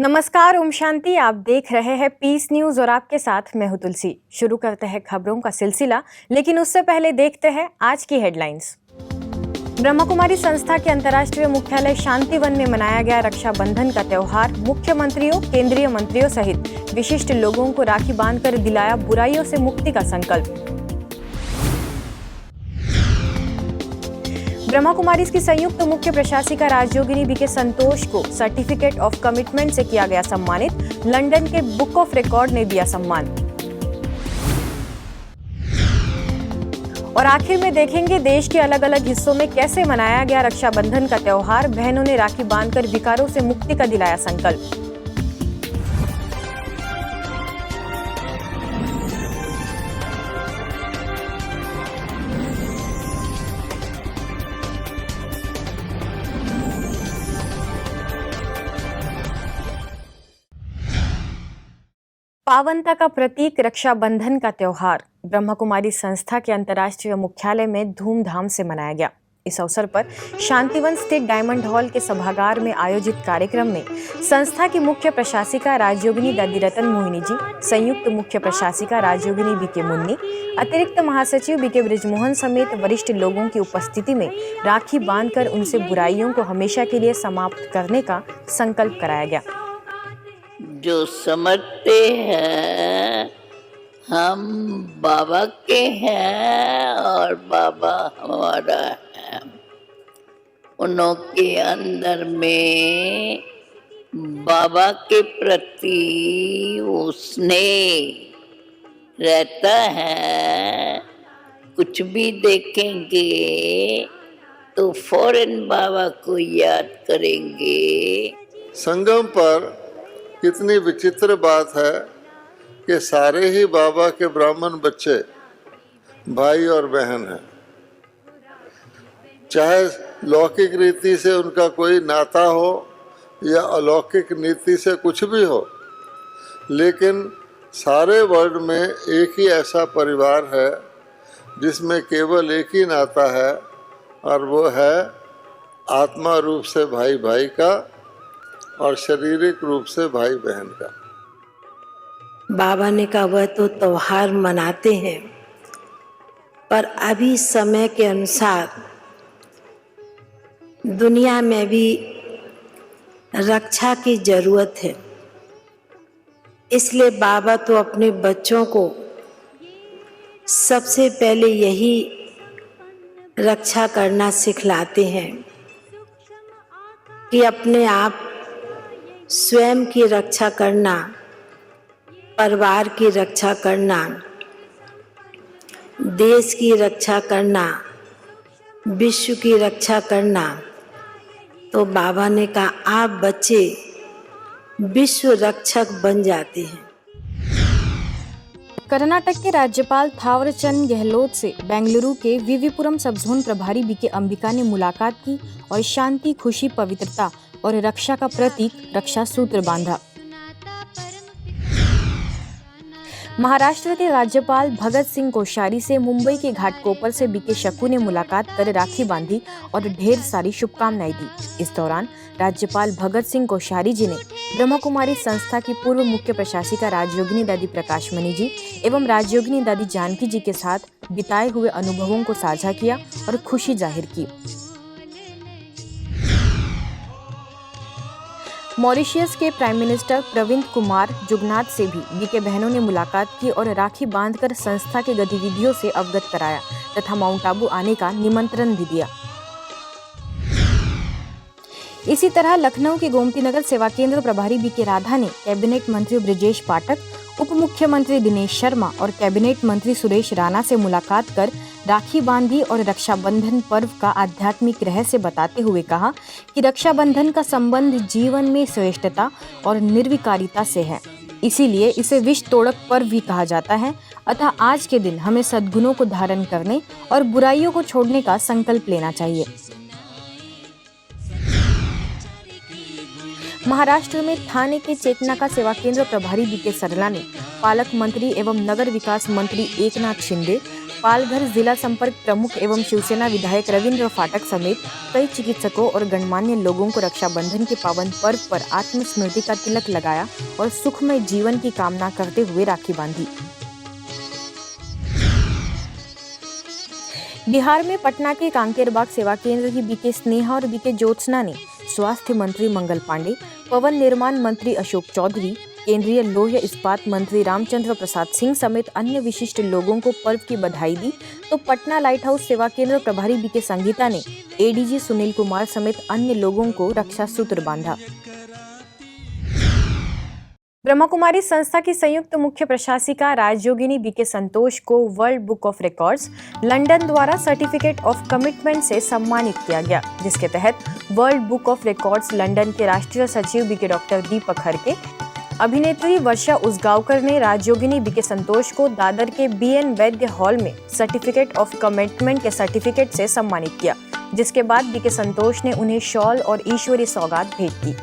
नमस्कार, ओम शांति। आप देख रहे हैं पीस न्यूज और आपके साथ मैं हूं तुलसी। शुरू करते हैं खबरों का सिलसिला, लेकिन उससे पहले देखते हैं आज की हेडलाइंस। ब्रह्मा कुमारी संस्था के अंतर्राष्ट्रीय मुख्यालय शांतिवन में मनाया गया रक्षाबंधन का त्योहार। मुख्यमंत्रियों, केंद्रीय मंत्रियों सहित विशिष्ट लोगों को राखी बांधकर दिलाया बुराइयों से मुक्ति का संकल्प। ब्रह्मा कुमारी की संयुक्त मुख्य प्रशासिका राजयोगिनी बीके संतोष को सर्टिफिकेट ऑफ कमिटमेंट से किया गया सम्मानित। लंदन के बुक ऑफ रिकॉर्ड ने दिया सम्मान। और आखिर में देखेंगे देश के अलग अलग हिस्सों में कैसे मनाया गया रक्षाबंधन का त्योहार। बहनों ने राखी बांधकर विकारों से मुक्ति का दिलाया संकल्प। पावनता का प्रतीक रक्षाबंधन का त्योहार ब्रह्मा कुमारी संस्था के अंतर्राष्ट्रीय मुख्यालय में धूमधाम से मनाया गया। इस अवसर पर शांतिवन स्थित डायमंड हॉल के सभागार में आयोजित कार्यक्रम में संस्था की मुख्य प्रशासिका राजयोगिनी दादी रतन मोहिनी जी, संयुक्त मुख्य प्रशासिका राजयोगिनी बीके मुन्नी, अतिरिक्त महासचिव बीके ब्रिजमोहन समेत वरिष्ठ लोगों की उपस्थिति में राखी बांधकर उनसे बुराइयों को हमेशा के लिए समाप्त करने का संकल्प कराया गया। जो समझते हैं हम बाबा के हैं और बाबा हमारा है, उन्हों के अंदर में बाबा के प्रति उसने रहता है। कुछ भी देखेंगे तो फौरन बाबा को याद करेंगे। संगम पर कितनी विचित्र बात है कि सारे ही बाबा के ब्राह्मण बच्चे भाई और बहन हैं। चाहे लौकिक रीति से उनका कोई नाता हो या अलौकिक नीति से कुछ भी हो, लेकिन सारे वर्ल्ड में एक ही ऐसा परिवार है जिसमें केवल एक ही नाता है, और वो है आत्मा रूप से भाई भाई का और शारीरिक रूप से भाई बहन का। बाबा ने कहा वह तो त्योहार मनाते हैं, पर अभी समय के अनुसार दुनिया में भी रक्षा की जरूरत है। इसलिए बाबा तो अपने बच्चों को सबसे पहले यही रक्षा करना सिखलाते हैं कि अपने आप स्वयं की रक्षा करना, परिवार की रक्षा करना, देश की रक्षा करना, विश्व की रक्षा करना। तो बाबा ने कहा आप बच्चे विश्व रक्षक बन जाते हैं। कर्नाटक के राज्यपाल थावरचंद गहलोत से बेंगलुरु के वीवीपुरम सब जोन प्रभारी बीके अंबिका ने मुलाकात की और शांति, खुशी, पवित्रता और रक्षा का प्रतीक रक्षा सूत्र बांधा। महाराष्ट्र के राज्यपाल भगत सिंह कोश्यारी से मुंबई के घाटकोपर से बीके शकू ने मुलाकात कर राखी बांधी और ढेर सारी शुभकामनाएं दी। इस दौरान राज्यपाल भगत सिंह कोश्यारी जी ने ब्रह्मा कुमारी संस्था की पूर्व मुख्य प्रशासिका राजयोगिनी दादी प्रकाशमणि जी एवं राजयोगिनी दादी जानकी जी के साथ बिताए हुए अनुभवों को साझा किया और खुशी जाहिर की। मॉरिशस के प्राइम मिनिस्टर प्रविंद कुमार जुगनाथ से भी बीके बहनों ने मुलाकात की और राखी बांधकर संस्था के गतिविधियों से अवगत कराया तथा माउंट आबू आने का निमंत्रण भी दिया। इसी तरह लखनऊ के गोमती नगर सेवा केंद्र प्रभारी बीके राधा ने कैबिनेट मंत्री ब्रिजेश पाठक, उप मुख्यमंत्री दिनेश शर्मा और कैबिनेट मंत्री सुरेश राणा से मुलाकात कर राखी बांधी और रक्षाबंधन पर्व का आध्यात्मिक रहस्य बताते हुए कहा कि रक्षाबंधन का संबंध जीवन में श्रेष्ठता और निर्विकारिता से है, इसीलिए इसे विष तोड़क पर्व भी कहा जाता है। अतः आज के दिन हमें सद्गुणों को धारण करने और बुराइयों को छोड़ने का संकल्प लेना चाहिए। महाराष्ट्र में थाने के चेतना का सेवा केंद्र प्रभारी बीके सरला ने पालक मंत्री एवं नगर विकास मंत्री एकनाथ शिंदे, पालघर जिला संपर्क प्रमुख एवं शिवसेना विधायक रविंद्र फाटक समेत कई चिकित्सकों और गणमान्य लोगों को रक्षाबंधन के पावन पर्व पर आत्मस्मृति का तिलक लगाया और सुखमय जीवन की कामना करते हुए राखी बांधी। बिहार में पटना के कांकेरबाग सेवा केंद्र की बीके स्नेहा और बीके ज्योत्सना ने स्वास्थ्य मंत्री मंगल पांडे, पवन निर्माण मंत्री अशोक चौधरी, केंद्रीय लौह इस्पात मंत्री रामचंद्र प्रसाद सिंह समेत अन्य विशिष्ट लोगों को पर्व की बधाई दी, तो पटना लाइट हाउस सेवा केंद्र प्रभारी बीके संगीता ने एडीजी सुनील कुमार समेत अन्य लोगों को रक्षा सूत्र बांधा। ब्रह्मा कुमारी संस्था की संयुक्त मुख्य प्रशासिका राजयोगिनी बीके संतोष को world book of records London द्वारा सर्टिफिकेट ऑफ कमिटमेंट से सम्मानित किया गया, जिसके तहत world book of records London के राष्ट्रीय सचिव बीके डॉक्टर दीपक हरके, अभिनेत्री वर्षा उसगांवकर ने राजयोगिनी बीके संतोष को दादर के BN वैद्य हॉल में सर्टिफिकेट ऑफ कमिटमेंट के सर्टिफिकेट से सम्मानित किया, जिसके बाद बीके संतोष ने उन्हें शॉल और ईश्वरीय सौगात भेंट की।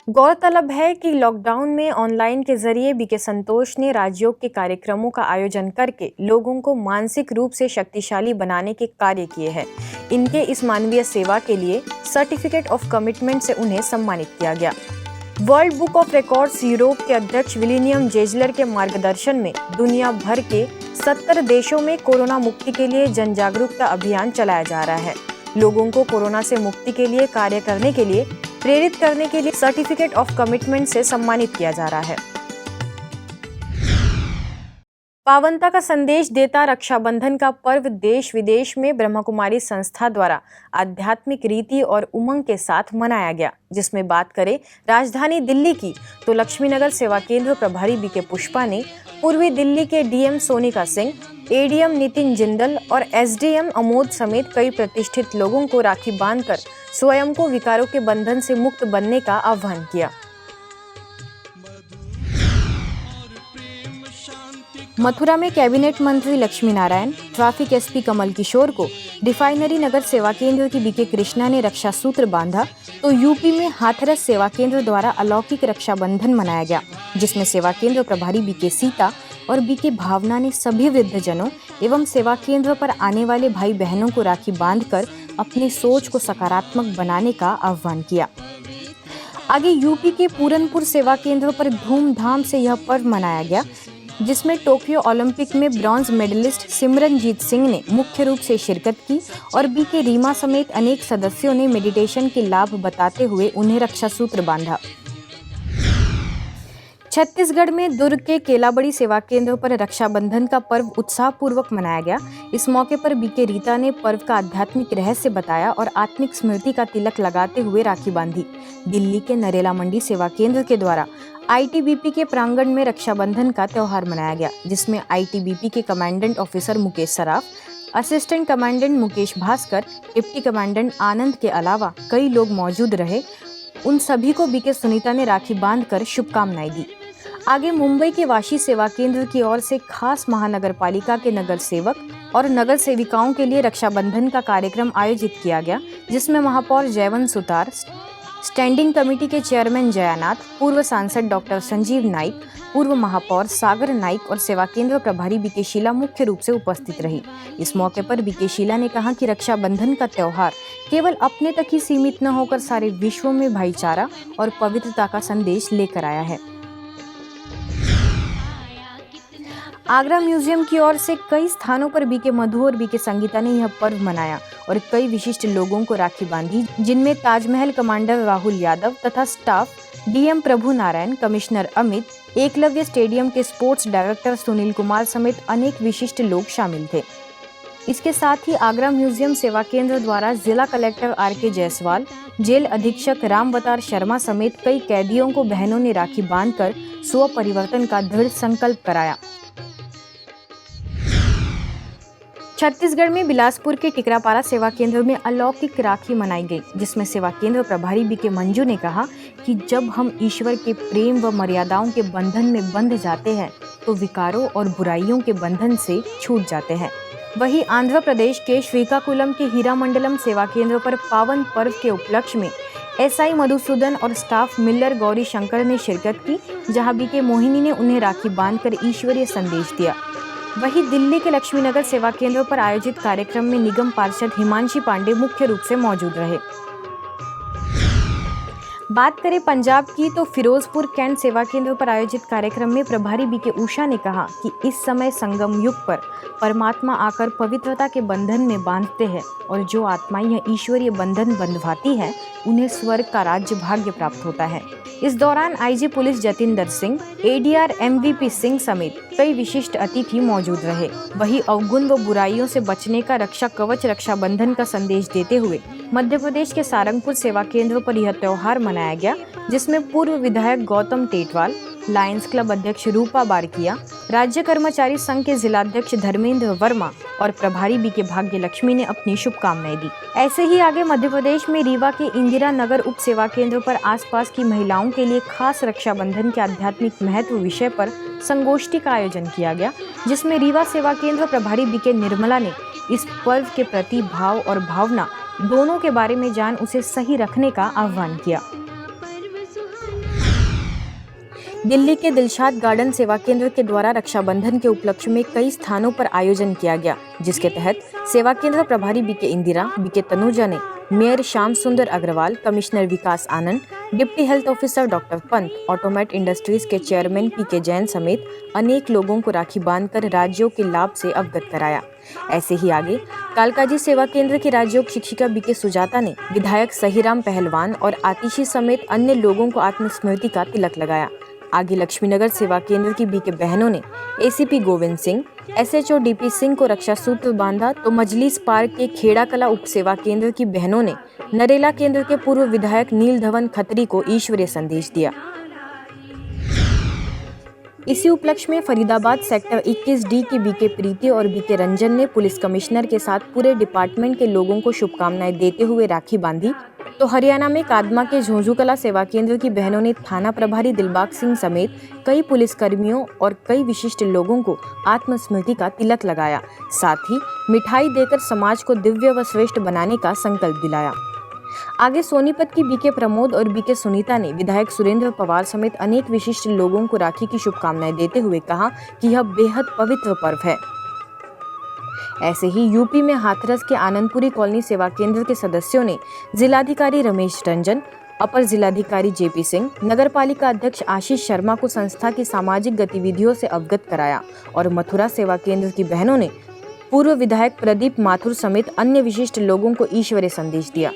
गौरतलब है कि लॉकडाउन में ऑनलाइन के जरिए बीके संतोष ने राजयोग के कार्यक्रमों का आयोजन करके लोगों को मानसिक रूप से शक्तिशाली बनाने के कार्य किए हैं। इनके इस मानवीय सेवा के लिए सर्टिफिकेट ऑफ कमिटमेंट से उन्हें सम्मानित किया गया। World book of records Europe के अध्यक्ष विलियम जेजलर के मार्गदर्शन में दुनिया भर के 70 देशों में कोरोना मुक्ति के लिए जन जागरूकता अभियान चलाया जा रहा है। लोगों को कोरोना से मुक्ति के लिए कार्य करने के लिए प्रेरित करने के लिए सर्टिफिकेट ऑफ कमिटमेंट से सम्मानित किया जा रहा है। पावनता का संदेश देता रक्षाबंधन का पर्व देश विदेश में ब्रह्मा कुमारी संस्था द्वारा आध्यात्मिक रीति और उमंग के साथ मनाया गया, जिसमें बात करें राजधानी दिल्ली की तो लक्ष्मीनगर सेवा केंद्र प्रभारी बीके पुष्पा ने पूर्वी दिल्ली के DM सोनिका सिंह, ADM नितिन जिंदल और SDM अमोद समेत कई प्रतिष्ठित लोगों को राखी बांधकर स्वयं को विकारों के बंधन से मुक्त बनने का आह्वान किया। मथुरा में कैबिनेट मंत्री लक्ष्मी नारायण, ट्रैफिक SP कमल किशोर को रिफाइनरी नगर सेवा केंद्र की बीके कृष्णा ने रक्षा सूत्र बांधा, तो यूपी में हाथरस सेवा केंद्र द्वारा अलौकिक रक्षाबंधन मनाया गया, जिसमें सेवा केंद्र प्रभारी बीके सीता और बीके भावना ने सभी वृद्धजनों एवं सेवा केंद्र पर आने वाले भाई बहनों को राखी बांधकर अपनी सोच को सकारात्मक बनाने का आह्वान किया। आगे यूपी के पूरनपुर सेवा केंद्र पर धूमधाम से यह पर्व मनाया गया, जिसमें टोक्यो ओलंपिक में ब्रॉन्ज मेडलिस्ट सिमरनजीत सिंह ने मुख्य रूप से शिरकत की और बीके रीमा समेत अनेक सदस्यों ने मेडिटेशन के लाभ बताते हुए उन्हें रक्षा सूत्र बांधा। छत्तीसगढ़ में दुर्ग के केलाबड़ी सेवा केंद्र पर रक्षाबंधन का पर्व उत्साहपूर्वक मनाया गया। इस मौके पर बीके रीता ने पर्व का आध्यात्मिक रहस्य बताया और आत्मिक स्मृति का तिलक लगाते हुए राखी बांधी। दिल्ली के नरेला मंडी सेवा केंद्र के द्वारा ITBP के प्रांगण में रक्षाबंधन का त्यौहार मनाया गया, जिसमें ITBP के commandant officer Mukesh Saraf, assistant commandant Mukesh Bhaskar, deputy commandant Anand के अलावा कई लोग मौजूद रहे। उन सभी को बीके सुनीता ने राखी बांधकर शुभकामनाएं दी। आगे मुंबई के वाशी सेवा केंद्र की ओर से खास महानगर पालिका के नगर सेवक और नगर सेविकाओं के लिए रक्षाबंधन का कार्यक्रम आयोजित किया गया, जिसमें महापौर जयवंत सुतार, स्टैंडिंग कमेटी के चेयरमैन जयानाथ, पूर्व सांसद डॉक्टर संजीव नाइक, पूर्व महापौर सागर नाइक और सेवा केंद्र प्रभारी बीके शीला मुख्य रूप से उपस्थित रही। इस मौके पर बीके शीला ने कहा कि रक्षाबंधन का त्यौहार केवल अपने तक ही सीमित न होकर सारे विश्व में भाईचारा और पवित्रता का संदेश लेकर आया है। आगरा म्यूजियम की ओर से कई स्थानों पर बीके मधु और बीके संगीता ने यह पर्व मनाया और कई विशिष्ट लोगों को राखी बांधी, जिनमें ताजमहल कमांडर राहुल यादव तथा स्टाफ DM प्रभु नारायण, कमिश्नर अमित, एकलव्य स्टेडियम के स्पोर्ट्स डायरेक्टर सुनील कुमार समेत अनेक विशिष्ट लोग शामिल थे। इसके साथ ही आगरा म्यूजियम सेवा केंद्र द्वारा जिला कलेक्टर RK जायसवाल, जेल अधीक्षक रामवतार शर्मा समेत कई कैदियों को बहनों ने राखी बांधकर स्व परिवर्तन का दृढ़ संकल्प कराया। छत्तीसगढ़ में बिलासपुर के टिकरापारा सेवा केंद्र में अलौकिक राखी मनाई गई, जिसमें सेवा केंद्र प्रभारी बीके मंजू ने कहा कि जब हम ईश्वर के प्रेम व मर्यादाओं के बंधन में बंध जाते हैं तो विकारों और बुराइयों के बंधन से छूट जाते हैं। वहीं आंध्र प्रदेश के श्रीकाकुलम के हीरा मंडलम सेवा केंद्र पर पावन पर्व के उपलक्ष्य में एसआई मधुसूदन और स्टाफ मिलर गौरी शंकर ने शिरकत की, जहां बीके मोहिनी ने उन्हें राखी बांधकर ईश्वरीय संदेश दिया। वहीं दिल्ली के लक्ष्मीनगर सेवा केंद्र पर आयोजित कार्यक्रम में निगम पार्षद हिमांशी पांडे मुख्य रूप से मौजूद रहे। बात करें पंजाब की तो फिरोजपुर कैंट सेवा केंद्र पर आयोजित कार्यक्रम में प्रभारी बीके उषा ने कहा कि इस समय संगम युग पर परमात्मा आकर पवित्रता के बंधन में बांधते हैं और जो आत्माएं यह ईश्वरीय बंधन बंधवाती है उन्हें स्वर्ग का राज्य भाग्य प्राप्त होता है। इस दौरान IG police Jatinder Singh, ADR MVP Singh समेत कई विशिष्ट अतिथि मौजूद रहे। वहीं अवगुण व बुराइयों से बचने का रक्षा कवच रक्षाबंधन का संदेश देते हुए मध्य प्रदेश के सारंगपुर सेवा केंद्र पर यह त्योहार मनाया गया, जिसमें पूर्व विधायक गौतम टेटवाल, लायंस क्लब अध्यक्ष रूपा बारकिया, राज्य कर्मचारी संघ के जिलाध्यक्ष धर्मेंद्र वर्मा और प्रभारी बीके भाग्य लक्ष्मी ने अपनी शुभकामनाएं दी। ऐसे ही आगे मध्य प्रदेश में रीवा के इंदिरा नगर उप सेवा केंद्र पर आसपास की महिलाओं के लिए खास रक्षाबंधन के आध्यात्मिक महत्व विषय पर संगोष्ठी का आयोजन किया गया, जिसमें रीवा सेवा केंद्र प्रभारी बीके निर्मला ने इस पर्व के प्रति भाव और भावना दोनों के बारे में जान उसे सही रखने का आह्वान किया। दिल्ली के दिलशाद गार्डन सेवा केंद्र के द्वारा रक्षाबंधन के उपलक्ष्य में कई स्थानों पर आयोजन किया गया, जिसके तहत सेवा केंद्र प्रभारी बीके इंदिरा, बीके तनुजा ने mayor Shyam Sundar Agarwal, commissioner Vikas Anand, deputy health officer doctor Pant, automate industries के चेयरमैन पीके जैन समेत अनेक लोगों को राखी बांधकर राज्यों के लाभ से अवगत कराया। ऐसे ही आगे कालकाजी सेवा केंद्र की राज्योग शिक्षिका बीके सुजाता ने विधायक सहीराम पहलवान और आतिशी समेत अन्य लोगों को आत्मस्मृति का तिलक लगाया। आगे लक्ष्मीनगर सेवा केंद्र की बीके बहनों ने ACP Govind Singh, SHO DP Singh को रक्षा सूत्र बांधा, तो मजलिस पार्क के खेड़ा कला उप सेवा केंद्र की बहनों ने नरेला केंद्र के पूर्व विधायक नील धवन खत्री को ईश्वरीय संदेश दिया। इसी उपलक्ष्य में फरीदाबाद सेक्टर 21D की बीके प्रीति और बीके रंजन ने पुलिस कमिश्नर के साथ पूरे डिपार्टमेंट के लोगों को शुभकामनाएं देते हुए राखी बांधी, तो हरियाणा में कादमा के झोंझुकला सेवा केंद्र की बहनों ने थाना प्रभारी दिलबाग सिंह समेत कई पुलिसकर्मियों और कई विशिष्ट लोगों को आत्मस्मृति का तिलक लगाया। साथ ही मिठाई देकर समाज को दिव्य व श्रेष्ठ बनाने का संकल्प दिलाया। आगे सोनीपत की बीके प्रमोद और बीके सुनीता ने विधायक सुरेंद्र पवार समेत अनेक विशिष्ट लोगों को राखी की शुभकामनाएं देते हुए कहा कि यह बेहद पवित्र पर्व है। ऐसे ही यूपी में हाथरस के आनंदपुरी कॉलोनी सेवा केंद्र के सदस्यों ने जिलाधिकारी रमेश रंजन, अपर जिलाधिकारी जेपी सिंह, नगर पालिका अध्यक्ष आशीष शर्मा को संस्था की सामाजिक गतिविधियों से अवगत कराया और मथुरा सेवा केंद्र की बहनों ने पूर्व विधायक प्रदीप माथुर समेत अन्य विशिष्ट लोगों को ईश्वरीय संदेश दिया।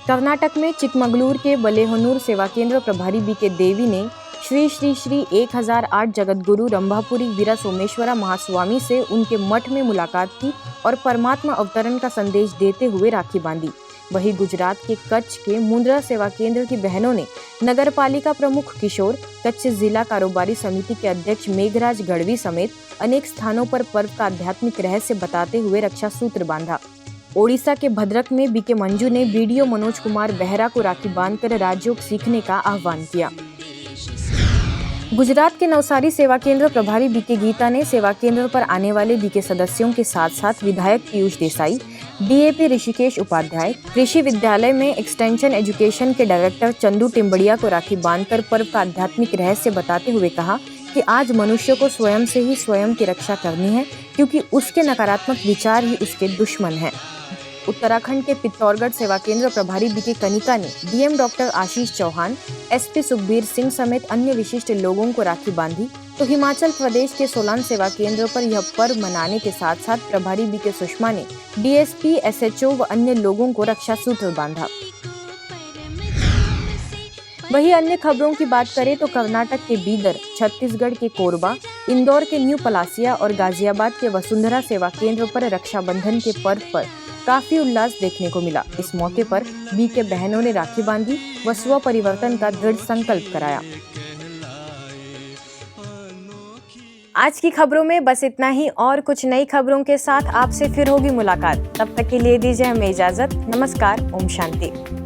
कर्नाटक में चिकमगलूर के बलेहनूर सेवा केंद्र प्रभारी बीके देवी ने श्री श्री श्री 1008 जगतगुरु रंभापुरी वीरा सोमेश्वरा महास्वामी से उनके मठ में मुलाकात की और परमात्मा अवतरण का संदेश देते हुए राखी बांधी। वहीं गुजरात के कच्छ के मुंद्रा सेवा केंद्र की बहनों ने नगर पालिका प्रमुख किशोर, कच्छ जिला कारोबारी समिति के अध्यक्ष मेघराज गढ़वी समेत अनेक स्थानों पर पर्व का आध्यात्मिक रहस्य बताते हुए रक्षा सूत्र बांधा। ओडिशा के भद्रक में बीके मंजू ने बीडीओ मनोज कुमार बेहरा को राखी बांधकर राजयोग सीखने का आह्वान किया। गुजरात के नवसारी सेवा केंद्र प्रभारी बीके गीता ने सेवा केंद्र पर आने वाले बीके सदस्यों के साथ साथ विधायक पीयूष देसाई, डीएपी ऋषिकेश उपाध्याय, कृषि विद्यालय में एक्सटेंशन एजुकेशन के डायरेक्टर चंदू टिम्बड़िया को राखी बांधकर पर्व का आध्यात्मिक रहस्य बताते हुए कहा कि आज मनुष्य को स्वयं से ही स्वयं की रक्षा करनी है, क्योंकि उसके नकारात्मक विचार ही उसके दुश्मन हैं। उत्तराखंड के पित्तौरगढ़ सेवा केंद्र प्रभारी बीके कनिका ने DM doctor Ashish Chauhan, SP Sukhbir Singh समेत अन्य विशिष्ट लोगों को राखी बांधी, तो हिमाचल प्रदेश के सोलान सेवा केंद्र पर यह पर्व मनाने के साथ साथ प्रभारी बीके सुषमा ने डीएसपी, एसएचओ व अन्य लोगों को रक्षा सूत्र बांधा। वहीं अन्य खबरों की बात करें तो कर्नाटक के बीदर, छत्तीसगढ़ के कोरबा, इंदौर के न्यू पलासिया और गाजियाबाद के वसुंधरा सेवा केंद्र पर रक्षाबंधन के पर्व पर काफी उल्लास देखने को मिला। इस मौके पर बीके बहनों ने राखी बांधी व स्व परिवर्तन का दृढ़ संकल्प कराया। आज की खबरों में बस इतना ही, और कुछ नई खबरों के साथ आपसे फिर होगी मुलाकात। तब तक के लिए दीजिए हमें इजाजत। नमस्कार, ओम शांति।